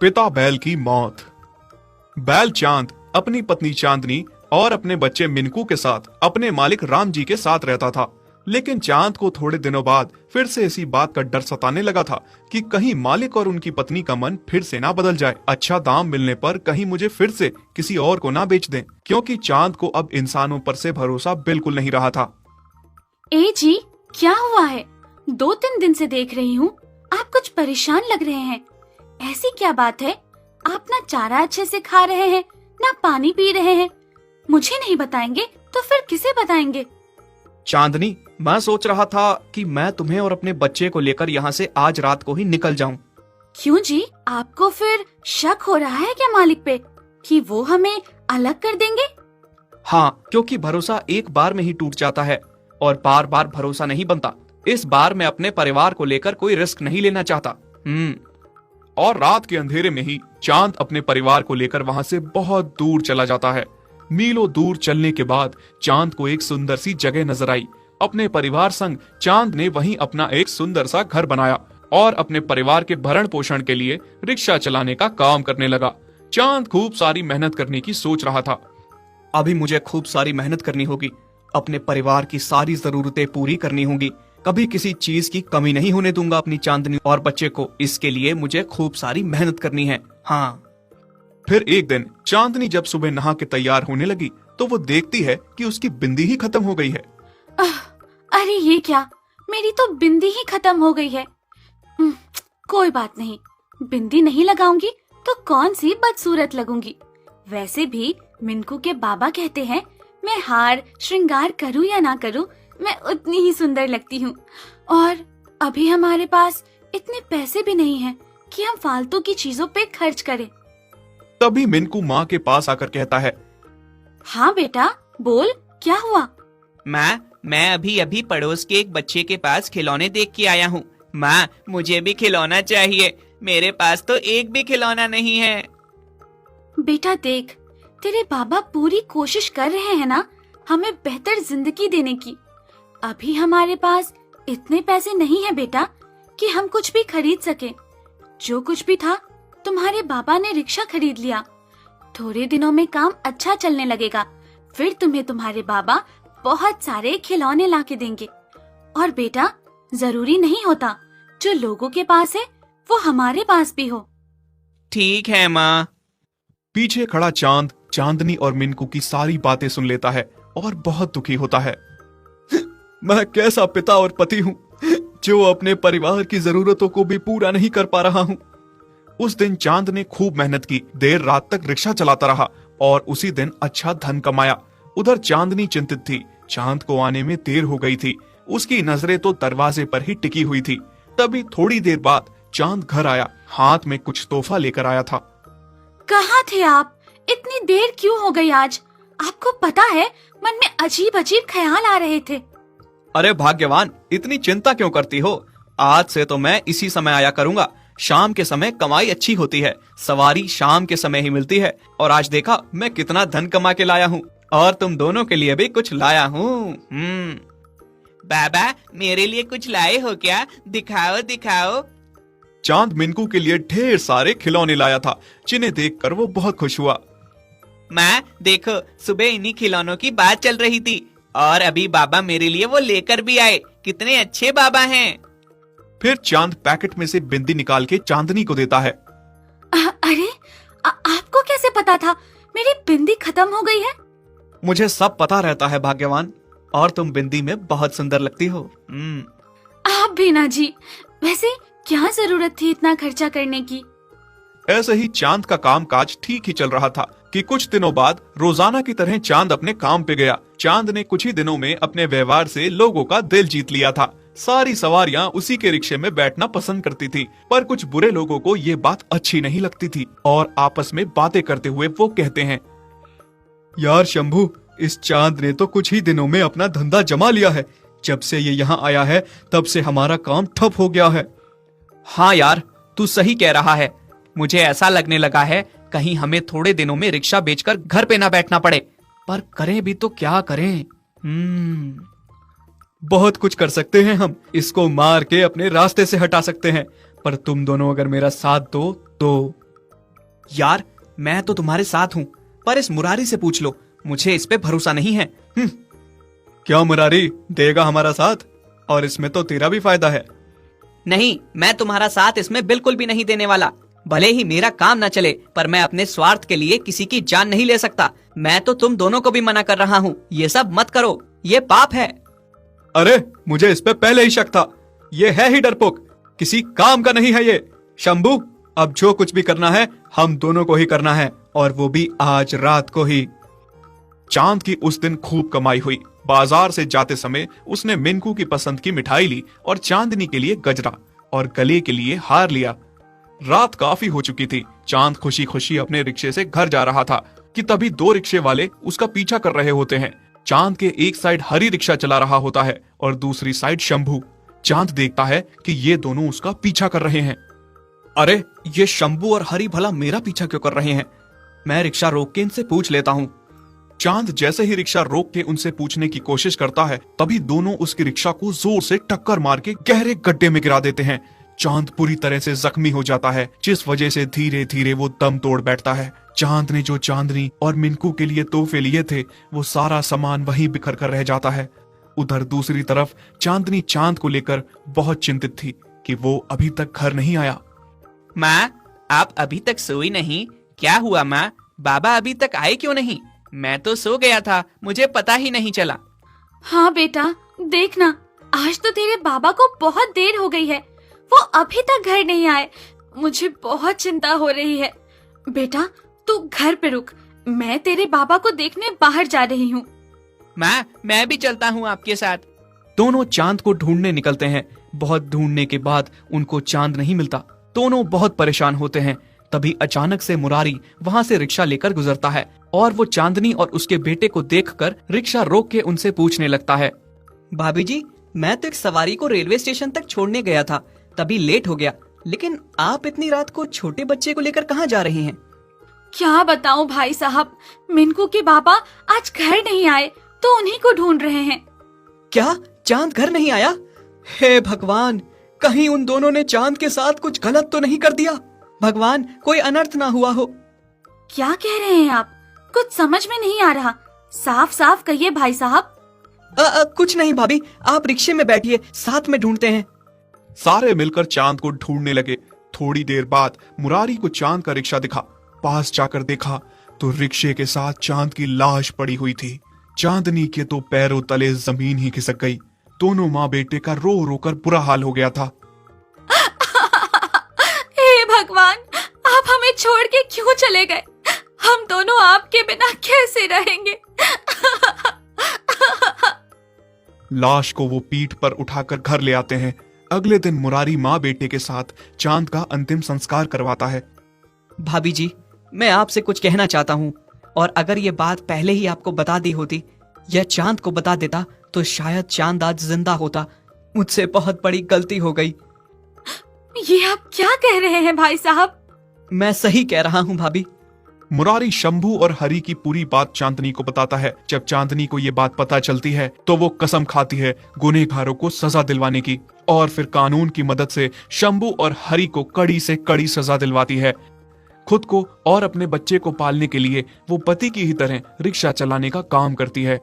पिता बैल की मौत। बैल चांद अपनी पत्नी चांदनी और अपने बच्चे मिनकू के साथ अपने मालिक राम जी के साथ रहता था। लेकिन चांद को थोड़े दिनों बाद फिर से इसी बात का डर सताने लगा था कि कहीं मालिक और उनकी पत्नी का मन फिर से ना बदल जाए। अच्छा दाम मिलने पर कहीं मुझे फिर से किसी और को ना बेच दें, क्योंकि चांद को अब इंसानों पर से भरोसा बिल्कुल नहीं रहा था। ए जी, क्या हुआ है? 2-3 दिन से देख रही हूँ, आप कुछ परेशान लग रहे हैं। ऐसी क्या बात है? आप ना चारा अच्छे से खा रहे हैं, ना पानी पी रहे हैं। मुझे नहीं बताएंगे तो फिर किसे बताएंगे? चांदनी, मैं सोच रहा था कि मैं तुम्हें और अपने बच्चे को लेकर यहाँ से आज रात को ही निकल जाऊं। क्यों जी, आपको फिर शक हो रहा है क्या मालिक पे कि वो हमें अलग कर देंगे? हाँ, क्योंकि भरोसा एक बार में ही टूट जाता है और बार बार भरोसा नहीं बनता। इस बार मैं अपने परिवार को लेकर कोई रिस्क नहीं लेना चाहता। और रात के अंधेरे में ही चांद अपने परिवार को लेकर वहां से बहुत दूर चला जाता है। मीलों दूर चलने के बाद चांद को एक सुंदर सी जगह नजर आई। अपने परिवार संग चांद ने वहीं अपना एक सुंदर सा घर बनाया और अपने परिवार के भरण पोषण के लिए रिक्शा चलाने का काम करने लगा। चांद खूब सारी मेहनत करने की सोच रहा था। अभी मुझे खूब सारी मेहनत करनी होगी, अपने परिवार की सारी जरूरतें पूरी करनी होंगी। कभी किसी चीज की कमी नहीं होने दूंगा अपनी चांदनी और बच्चे को। इसके लिए मुझे खूब सारी मेहनत करनी है। हाँ। फिर एक दिन चांदनी जब सुबह नहा के तैयार होने लगी तो वो देखती है कि उसकी बिंदी ही खत्म हो गई है। अरे ये क्या, मेरी तो बिंदी ही खत्म हो गई है। कोई बात नहीं, बिंदी नहीं लगाऊंगी तो कौन सी बदसूरत लगूंगी। वैसे भी मिनकू के बाबा कहते हैं मैं हार श्रृंगार करूं या ना करूं, मैं उतनी ही सुंदर लगती हूँ। और अभी हमारे पास इतने पैसे भी नहीं हैं कि हम फालतू की चीजों पे खर्च करें। तभी मिनकू माँ के पास आकर कहता है, हाँ बेटा, बोल क्या हुआ? मैं अभी अभी पड़ोस के एक बच्चे के पास खिलौने देख के आया हूँ। माँ, मुझे भी खिलौना चाहिए। मेरे पास तो एक भी खिलौना नहीं है। बेटा देख, तेरे बाबा पूरी कोशिश कर रहे हैं ना हमें बेहतर जिंदगी देने की। अभी हमारे पास इतने पैसे नहीं है बेटा कि हम कुछ भी खरीद सके। जो कुछ भी था तुम्हारे बाबा ने रिक्शा खरीद लिया। थोड़े दिनों में काम अच्छा चलने लगेगा, फिर तुम्हें तुम्हारे बाबा बहुत सारे खिलौने लाके देंगे। और बेटा, जरूरी नहीं होता जो लोगों के पास है वो हमारे पास भी हो। ठीक है माँ। पीछे खड़ा चांद चांदनी और मिनकू की सारी बातें सुन लेता है और बहुत दुखी होता है। मैं कैसा पिता और पति हूँ जो अपने परिवार की जरूरतों को भी पूरा नहीं कर पा रहा हूँ। उस दिन चांद ने खूब मेहनत की, देर रात तक रिक्शा चलाता रहा और उसी दिन अच्छा धन कमाया। उधर चांदनी चिंतित थी, चांद को आने में देर हो गई थी। उसकी नजरें तो दरवाजे पर ही टिकी हुई थी। तभी थोड़ी देर बाद चांद घर आया, हाथ में कुछ तोहफा लेकर आया था। कहाँ थे आप? इतनी देर क्यों हो गई आज? आपको पता है मन में अजीब अजीब ख्याल आ रहे थे। अरे भाग्यवान, इतनी चिंता क्यों करती हो? आज से तो मैं इसी समय आया करूंगा। शाम के समय कमाई अच्छी होती है, सवारी शाम के समय ही मिलती है। और आज देखा मैं कितना धन कमा के लाया हूँ और तुम दोनों के लिए भी कुछ लाया हूँ। बाबा, मेरे लिए कुछ लाए हो क्या? दिखाओ दिखाओ। चांद मिनकू के लिए ढेर सारे खिलौने लाया था, जिन्हें देखकर वो बहुत खुश हुआ। माँ देखो, सुबह इन्हीं खिलौनों की बात चल रही थी और अभी बाबा मेरे लिए वो लेकर भी आए। कितने अच्छे बाबा हैं। फिर चांद पैकेट में से बिंदी निकाल के चांदनी को देता है। अरे आपको कैसे पता था मेरी बिंदी खत्म हो गई है? मुझे सब पता रहता है भाग्यवान, और तुम बिंदी में बहुत सुंदर लगती हो। आप भी ना जी। वैसे क्या जरूरत थी इतना खर्चा करने की? ऐसे ही चांद का कामकाज ठीक ही चल रहा था कि कुछ दिनों बाद रोजाना की तरह चांद अपने काम पे गया। चांद ने कुछ ही दिनों में अपने व्यवहार से लोगों का दिल जीत लिया था। सारी सवारियां उसी के रिक्शे में बैठना पसंद करती थी, पर कुछ बुरे लोगों को ये बात अच्छी नहीं लगती थी और आपस में बातें करते हुए वो कहते हैं, यार शंभू, इस चांद ने तो कुछ ही दिनों में अपना धंधा जमा लिया है। जब से ये यहाँ आया है तब से हमारा काम ठप हो गया है। हाँ यार, तू सही कह रहा है। मुझे ऐसा लगने लगा है कहीं हमें थोड़े दिनों में रिक्शा बेचकर घर पे ना बैठना पड़े। पर करें भी तो क्या करें? बहुत कुछ कर सकते हैं हम। इसको मार के अपने रास्ते से हटा सकते हैं, पर तुम दोनों अगर मेरा साथ दो तो। यार मैं तो तुम्हारे साथ हूँ, पर इस मुरारी से पूछ लो, मुझे इस पे भरोसा नहीं है। क्या मुरारी देगा हमारा साथ? और इसमें तो तेरा भी फायदा है। नहीं, मैं तुम्हारा साथ इसमें बिल्कुल भी नहीं देने वाला। भले ही मेरा काम न चले, पर मैं अपने स्वार्थ के लिए किसी की जान नहीं ले सकता। मैं तो तुम दोनों को भी मना कर रहा हूँ, ये सब मत करो, ये पाप है। अरे मुझे इस पे पहले ही शक था, ये है ही डरपोक, किसी काम का नहीं है ये। शंभू, अब जो कुछ भी करना है हम दोनों को ही करना है, और वो भी आज रात को ही। चांद की उस दिन खूब कमाई हुई। बाजार से जाते समय उसने मिनकू की पसंद की मिठाई ली और चांदनी के लिए गजरा और गले के लिए हार लिया। रात काफी हो चुकी थी। चांद खुशी खुशी अपने रिक्शे से घर जा रहा था कि तभी दो रिक्शे वाले उसका पीछा कर रहे होते हैं। चांद के एक साइड हरी रिक्शा चला रहा होता है और दूसरी साइड शंभू। चांद देखता है कि ये दोनों उसका पीछा कर रहे हैं। अरे ये शंभू और हरी भला मेरा पीछा क्यों कर रहे हैं? मैं रिक्शा रोक के इनसे पूछ लेता हूँ। चांद जैसे ही रिक्शा रोक के उनसे पूछने की कोशिश करता है, तभी दोनों उसकी रिक्शा को जोर से टक्कर मार के गहरे गड्ढे में गिरा देते हैं। चांद पूरी तरह से जख्मी हो जाता है, जिस वजह से धीरे धीरे वो दम तोड़ बैठता है। चांद ने जो चांदनी और मिनकू के लिए तोहफे लिए थे, वो सारा सामान वहीं बिखर कर रह जाता है। उधर दूसरी तरफ चांदनी चांद को लेकर बहुत चिंतित थी कि वो अभी तक घर नहीं आया। माँ, आप अभी तक सोई नहीं? क्या हुआ माँ? बाबा अभी तक आए क्यों नहीं? मैं तो सो गया था, मुझे पता ही नहीं चला। हाँ बेटा, देखना, आज तो तेरे बाबा को बहुत देर हो गई है, वो अभी तक घर नहीं आए। मुझे बहुत चिंता हो रही है। बेटा तू घर पे रुक, मैं तेरे बाबा को देखने बाहर जा रही हूँ। माँ, मैं भी चलता हूँ आपके साथ। दोनों चांद को ढूंढने निकलते हैं। बहुत ढूंढने के बाद उनको चांद नहीं मिलता। दोनों बहुत परेशान होते हैं। तभी अचानक से मुरारी वहां से रिक्शा लेकर गुजरता है और वो चांदनी और उसके बेटे को देखकर रिक्शा रोक के उनसे पूछने लगता है। भाभी जी, मैं तो एक सवारी को रेलवे स्टेशन तक छोड़ने गया था, तभी लेट हो गया। लेकिन आप इतनी रात को छोटे बच्चे को लेकर कहाँ जा रही हैं? क्या बताऊं भाई साहब, मिनकू के बाबा आज घर नहीं आए तो उन्हीं को ढूंढ रहे हैं। क्या चांद घर नहीं आया? हे भगवान, कहीं उन दोनों ने चांद के साथ कुछ गलत तो नहीं कर दिया? भगवान, कोई अनर्थ ना हुआ हो। क्या कह रहे हैं आप? कुछ समझ में नहीं आ रहा, साफ साफ कहिए भाई साहब। कुछ नहीं भाभी, आप रिक्शे में बैठिए, साथ में ढूंढते हैं। सारे मिलकर चांद को ढूंढने लगे। थोड़ी देर बाद मुरारी को चांद का रिक्शा दिखा। पास जाकर देखा तो रिक्शे के साथ चांद की लाश पड़ी हुई थी। चांदनी के तो पैरों तले जमीन ही खिसक गई। दोनों माँ बेटे का रो रो कर बुरा हाल हो गया था। हे भगवान, आप हमें छोड़ के क्यों चले गए? हम दोनों आपके बिना कैसे रहेंगे? लाश को वो पीठ पर उठाकर घर ले आते हैं। अगले दिन मुरारी माँ बेटे के साथ चांद का अंतिम संस्कार करवाता है। भाभी जी, मैं आपसे कुछ कहना चाहता हूँ, और अगर ये बात पहले ही आपको बता दी होती या चांद को बता देता तो शायद चांद आज जिंदा होता। मुझसे बहुत बड़ी गलती हो गई। ये आप क्या कह रहे हैं भाई साहब? मैं सही कह रहा हूँ भाभी। मुरारी शंभू और हरी की पूरी बात चांदनी को बताता है। जब चांदनी को ये बात पता चलती है तो वो कसम खाती है गुनहगारों को सजा दिलवाने की, और फिर कानून की मदद से शंभू और हरी को कड़ी से कड़ी सजा दिलवाती है। खुद को और अपने बच्चे को पालने के लिए वो पति की ही तरह रिक्शा चलाने का काम करती है।